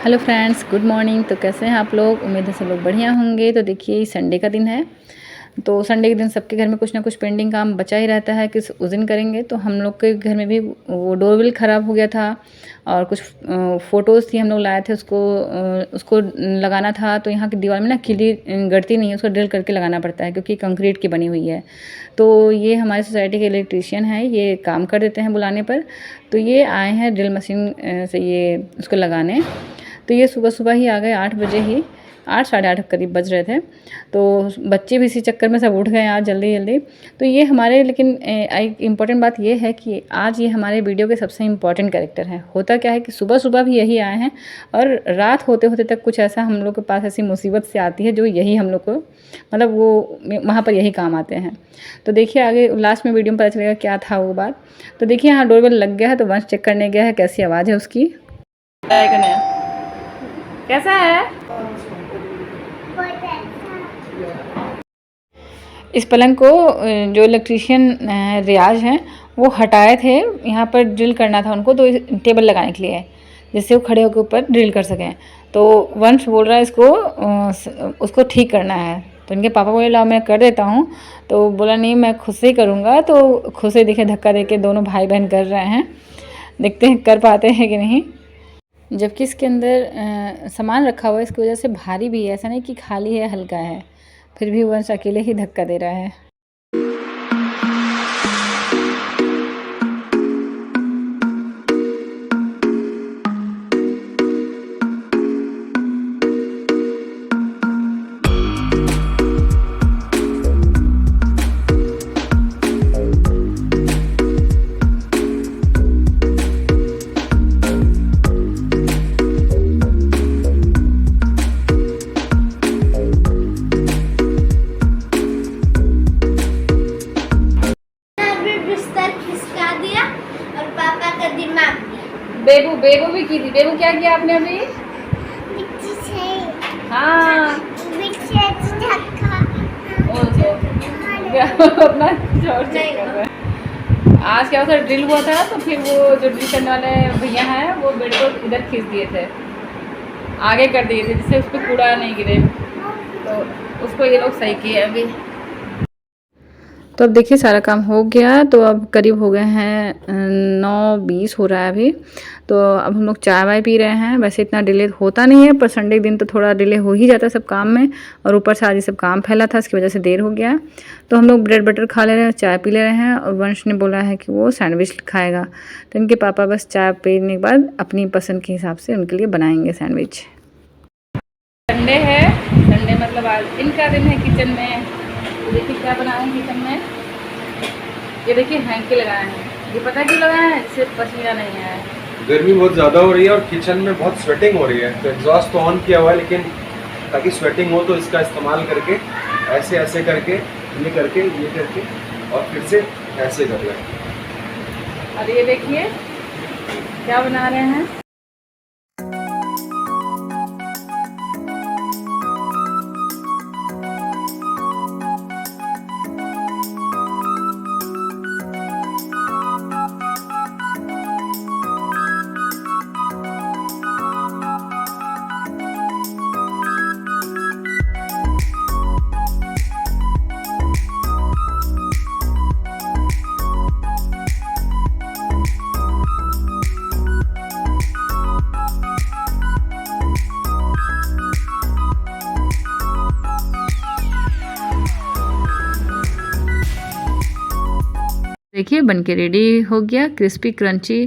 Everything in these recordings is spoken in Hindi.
Hello friends, good morning. तो कैसे हैं आप लोग? उम्मीद है सब लोग बढ़िया होंगे। तो देखिए, संडे का दिन है। तो संडे के दिन सबके घर में कुछ ना कुछ पेंडिंग काम बचा ही रहता है कि उस दिन करेंगे। तो हम लोग के घर में भी वो डोरबेल ख़राब हो गया था और कुछ फ़ोटोज़ थी, हम लोग लाए थे। उसको लगाना था। तो यहाँ की दीवार में ना किली गड़ती नहीं है, उसको ड्रिल करके लगाना पड़ता है क्योंकि कंक्रीट की बनी हुई है। तो ये हमारी सोसाइटी के इलेक्ट्रीशियन है, ये काम कर देते हैं बुलाने पर। तो ये आए हैं ड्रिल मशीन से ये उसको लगाने। तो ये सुबह सुबह ही आ गए, 8 बजे ही, 8 साढ़े 8 करीब बज रहे थे। तो बच्चे भी इसी चक्कर में सब उठ गए आज जल्दी जल्दी। तो ये हमारे, लेकिन एक इम्पॉर्टेंट बात ये है कि आज ये हमारे वीडियो के सबसे इम्पॉर्टेंट कैरेक्टर हैं। होता क्या है कि सुबह सुबह भी यही आए हैं और रात होते होते तक कुछ ऐसा हम लोग के पास ऐसी मुसीबत से आती है जो यही हम लोग को, मतलब वो वहाँ पर यही काम आते हैं। तो देखिए आगे लास्ट में वीडियो में पता चलेगा क्या था वो बात। तो देखिए यहाँ डोरबेल लग गया है, तो वंश चेक करने गया है कैसी आवाज़ है उसकी। कैसा है? इस पलंग को जो इलेक्ट्रीशियन रियाज हैं वो हटाए थे, यहाँ पर ड्रिल करना था उनको, तो टेबल लगाने के लिए, जिससे वो खड़े होकर ऊपर ड्रिल कर सकें। तो वंश बोल रहा है इसको उसको ठीक करना है। तो इनके पापा बोले लाओ मैं कर देता हूँ। तो बोला नहीं, मैं खुद से ही करूँगा। तो खुद से दिखे धक्का दे के दोनों भाई बहन कर रहे हैं। देखते हैं कर पाते हैं कि नहीं। जबकि इसके अंदर सामान रखा हुआ है, इसकी वजह से भारी भी है, ऐसा नहीं कि खाली है हल्का है। फिर भी वंश अकेले ही धक्का दे रहा है। बेबू भी की थी। बेबू क्या किया आपने अभी? हाँ अपना आज क्या होता ड्रिल हुआ था, तो फिर वो जो ड्रिल करने वाले भैया हैं वो बेड को इधर खींच दिए थे, आगे कर दिए थे, जिससे उस पर कूड़ा नहीं गिरे। तो उसको ये लोग सही किए अभी। तो अब देखिए सारा काम हो गया। तो अब करीब हो गए हैं 9:20 हो रहा है अभी। तो अब हम लोग चाय वाय पी रहे हैं। वैसे इतना डिले होता नहीं है, पर संडे के दिन तो थोड़ा डिले हो ही जाता है सब काम में, और ऊपर से आज ये सब काम फैला था, इसकी वजह से देर हो गया। तो हम लोग ब्रेड बटर खा ले रहे हैं, चाय पी ले रहे हैं, और वंश ने बोला है कि वो सैंडविच खाएगा। तो इनके पापा बस चाय पीने के बाद अपनी पसंद के हिसाब से उनके लिए बनाएंगे सैंडविच। संडे है, संडे मतलब आज इनका दिन है किचन में। देखिए क्या बनाए हैं किचन में। ये देखिए हैंकी लगाए हैं। ये पता क्यों लगाए हैं? इससे पसीना नहीं आया है। गर्मी बहुत ज़्यादा हो रही है और किचन में बहुत स्वेटिंग हो रही है, तो एग्जॉस्ट तो ऑन किया हुआ है, लेकिन ताकि स्वेटिंग हो तो इसका इस्तेमाल करके ऐसे ऐसे करके ये करके और फिर से ऐसे कर लें। और ये देखिए क्या बना रहे हैं। देखिए बनके रेडी हो गया क्रिस्पी क्रंची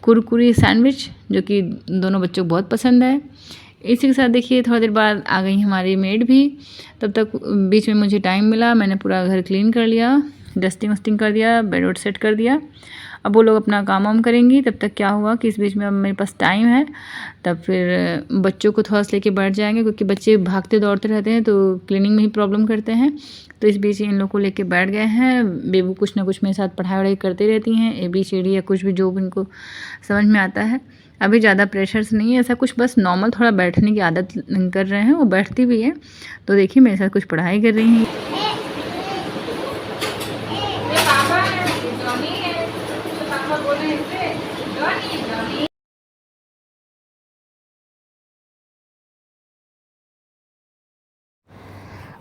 कुरकुरी सैंडविच, जो कि दोनों बच्चों को बहुत पसंद है। इसी के साथ देखिए थोड़ा देर बाद आ गई हमारी मेड भी। तब तक बीच में मुझे टाइम मिला, मैंने पूरा घर क्लीन कर लिया, डस्टिंग वस्टिंग कर दिया, बेड वोड सेट कर दिया। अब वो लोग अपना काम वाम करेंगी। तब तक क्या हुआ कि इस बीच में अब मेरे पास टाइम है, तब फिर बच्चों को थोड़ा सा लेके बैठ जाएंगे, क्योंकि बच्चे भागते दौड़ते रहते हैं तो क्लीनिंग में ही प्रॉब्लम करते हैं। तो इस बीच इन लोग को लेके बैठ गए हैं। बेबू कुछ ना कुछ मेरे साथ पढ़ाई वढ़ाई करती रहती हैं, ABCD या कुछ भी जो भी इनको समझ में आता है। अभी ज़्यादा प्रेशर्स नहीं है ऐसा कुछ, बस नॉर्मल थोड़ा बैठने की आदत कर रहे हैं, वो बैठती भी है। तो देखिए मेरे साथ कुछ पढ़ाई कर रही हैं।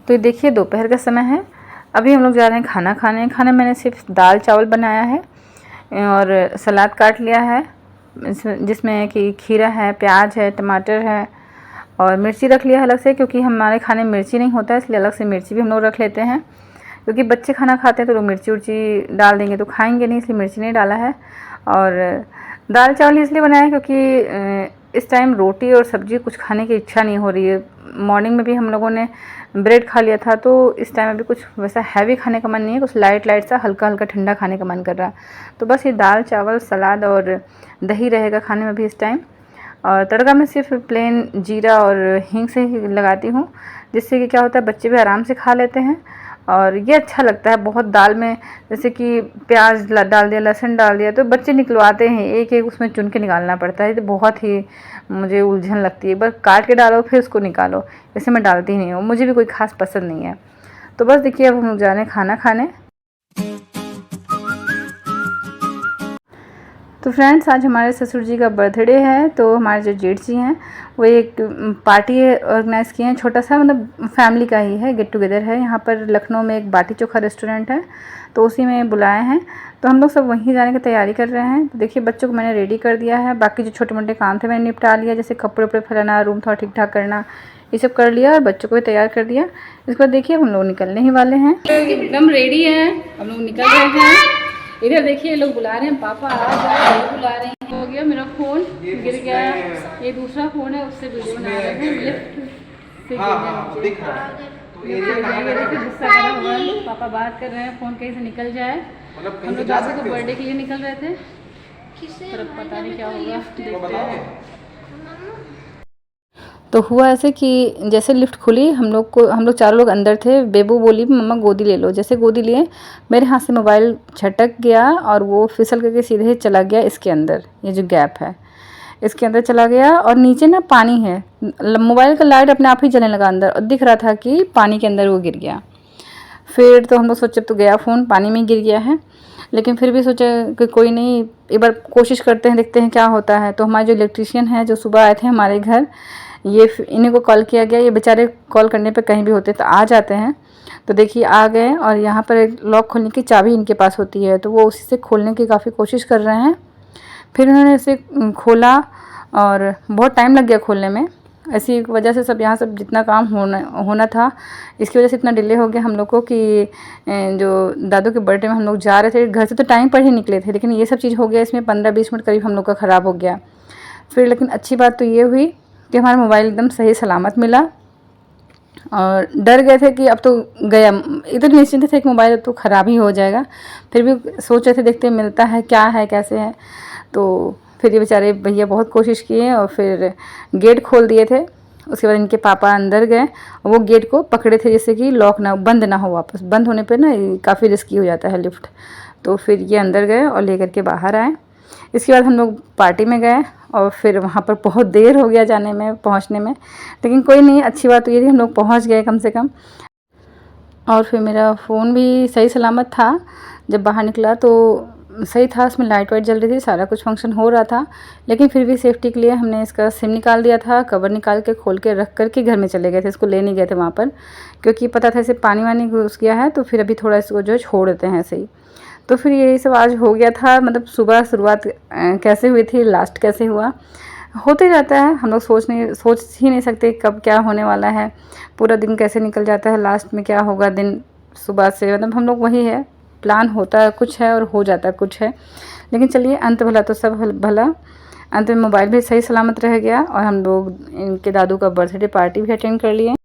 तो ये देखिए दोपहर का समय है, अभी हम लोग जा रहे हैं खाना खाने। खाने मैंने सिर्फ दाल चावल बनाया है और सलाद काट लिया है, जिसमें कि खीरा है, प्याज है, टमाटर है और मिर्ची रख लिया है अलग से, क्योंकि हमारे खाने में मिर्ची नहीं होता है, इसलिए अलग से मिर्ची भी हम लोग रख लेते हैं। क्योंकि बच्चे खाना खाते हैं तो लोग मिर्ची उर्ची डाल देंगे तो खाएंगे नहीं, इसलिए मिर्ची नहीं डाला है। और दाल चावल इसलिए बनाया क्योंकि इस टाइम रोटी और सब्ज़ी कुछ खाने की इच्छा नहीं हो रही है। मॉर्निंग में भी हम लोगों ने ब्रेड खा लिया था, तो इस टाइम अभी कुछ वैसा हैवी खाने का मन नहीं है, कुछ लाइट लाइट सा हल्का हल्का ठंडा खाने का मन कर रहा है। तो बस ये दाल चावल सलाद और दही रहेगा खाने में भी इस टाइम। और तड़का मैं सिर्फ प्लेन जीरा और हींग से ही लगाती हूँ, जिससे कि क्या होता है बच्चे भी आराम से खा लेते हैं और ये अच्छा लगता है बहुत। दाल में जैसे कि प्याज डाल दिया, लहसुन डाल दिया, तो बच्चे निकलवाते हैं, एक एक उसमें चुन के निकालना पड़ता है, तो बहुत ही मुझे उलझन लगती है। बस काट के डालो फिर उसको निकालो, ऐसे मैं डालती ही नहीं हूँ, मुझे भी कोई खास पसंद नहीं है। तो बस देखिए अब हम लोग जा रहे हैं खाना खाने। तो फ्रेंड्स आज हमारे ससुर जी का बर्थडे है, तो हमारे जो जेठ जी हैं वो एक पार्टी ऑर्गेनाइज़ किए हैं, छोटा सा मतलब फैमिली का ही है, गेट टुगेदर है। यहाँ पर लखनऊ में एक बाटी चोखा रेस्टोरेंट है, तो उसी में बुलाए हैं, तो हम लोग सब वहीं जाने की तैयारी कर रहे हैं। तो देखिए बच्चों को मैंने रेडी कर दिया है, बाकी जो छोटे मोटे काम थे मैंने निपटा लिया, जैसे कपड़े उपड़े फैलाना, रूम थोड़ा ठीक ठाक करना, ये सब कर लिया और बच्चों को भी तैयार कर दिया। इसके बाद देखिए हम लोग निकलने ही वाले हैं, एकदम रेडी है, हम लोग निकल रहे हैं। इधर देखिए लोग बुला रहे हैं, पापा आ जाओ, बुला रहे हैं। हो गया मेरा फ़ोन गिर गया, ये दूसरा फ़ोन है, उससे वीडियो बना रहे हैं, लिफ्ट से गिर गया। देखिए गुस्सा करा हुआ, पापा बात कर रहे हैं, फ़ोन कहीं से निकल जाए। हम लोग दादू को बर्थडे के लिए निकल रहे थे, पर अब पता नहीं क्या होगा, देखते हैं। तो हुआ ऐसे कि जैसे लिफ्ट खुली, हम लोग चारों लोग अंदर थे। बेबू बोली मम्मा गोदी ले लो, जैसे गोदी लिए मेरे हाथ से मोबाइल झटक गया और वो फिसल करके सीधे चला गया इसके अंदर, ये जो गैप है इसके अंदर चला गया। और नीचे ना पानी है, मोबाइल का लाइट अपने आप ही जलने लगा अंदर, और दिख रहा था कि पानी के अंदर वो गिर गया। फिर तो हम लोग सोचे तो गया फ़ोन, पानी में गिर गया है, लेकिन फिर भी सोचे कि कोई नहीं, एक बार कोशिश करते हैं, देखते हैं क्या होता है। तो हमारे जो इलेक्ट्रीशियन हैं जो सुबह आए थे हमारे घर, ये इन्हीं को कॉल किया गया, ये बेचारे कॉल करने पे कहीं भी होते तो आ जाते हैं। तो देखिए आ गए, और यहाँ पर एक लॉक खोलने की चाबी इनके पास होती है, तो वो उसी से खोलने की काफ़ी कोशिश कर रहे हैं। फिर उन्होंने इसे खोला और बहुत टाइम लग गया खोलने में। ऐसी वजह से सब यहाँ सब जितना काम होना था, इसकी वजह से इतना डिले हो गया हम लोग को कि जो दादू के बर्थडे में हम लोग जा रहे थे घर से, तो टाइम पर ही निकले थे, लेकिन ये सब चीज़ हो गया, इसमें 15-20 मिनट करीब हम लोग का ख़राब हो गया। फिर लेकिन अच्छी बात तो ये हुई कि हमारा मोबाइल एकदम सही सलामत मिला, और डर गए थे कि अब तो गया, इतने निश्चिंत थे कि मोबाइल अब तो ख़राब ही हो जाएगा। फिर भी सोच रहे थे देखते मिलता है क्या है कैसे है। तो फिर ये बेचारे भैया बहुत कोशिश किए और फिर गेट खोल दिए थे। उसके बाद इनके पापा अंदर गए और वो गेट को पकड़े थे, जैसे कि लॉक ना बंद ना हो, वापस बंद होने पर ना काफ़ी रिस्की हो जाता है लिफ्ट। तो फिर ये अंदर गए और लेकर के बाहर आए। इसके बाद हम लोग पार्टी में गए और फिर वहाँ पर बहुत देर हो गया जाने में, पहुँचने में, लेकिन कोई नहीं, अच्छी बात तो ये थी हम लोग पहुँच गए कम से कम। और फिर मेरा फ़ोन भी सही सलामत था, जब बाहर निकला तो सही था, उसमें लाइट वाइट जल रही थी, सारा कुछ फंक्शन हो रहा था। लेकिन फिर भी सेफ्टी के लिए हमने इसका सिम निकाल दिया था, कवर निकाल के खोल के रख कर के घर में चले गए थे, इसको ले नहीं गए थे वहाँ पर, क्योंकि पता था इसे पानी वानी घुस गया है, तो फिर अभी थोड़ा इसको जो है छोड़ देते हैं ऐसे ही। तो फिर यही सब आज हो गया था, मतलब सुबह शुरुआत कैसे हुई थी, लास्ट कैसे हुआ, होते रहता है। हम लोग सोच ही नहीं सकते कब क्या होने वाला है, पूरा दिन कैसे निकल जाता है, लास्ट में क्या होगा दिन सुबह से, मतलब हम लोग वही है, प्लान होता है कुछ है और हो जाता है कुछ है। लेकिन चलिए अंत भला तो सब भला, अंत में मोबाइल भी सही सलामत रह गया और हम लोग इनके दादू का बर्थडे पार्टी भी अटेंड कर लिए।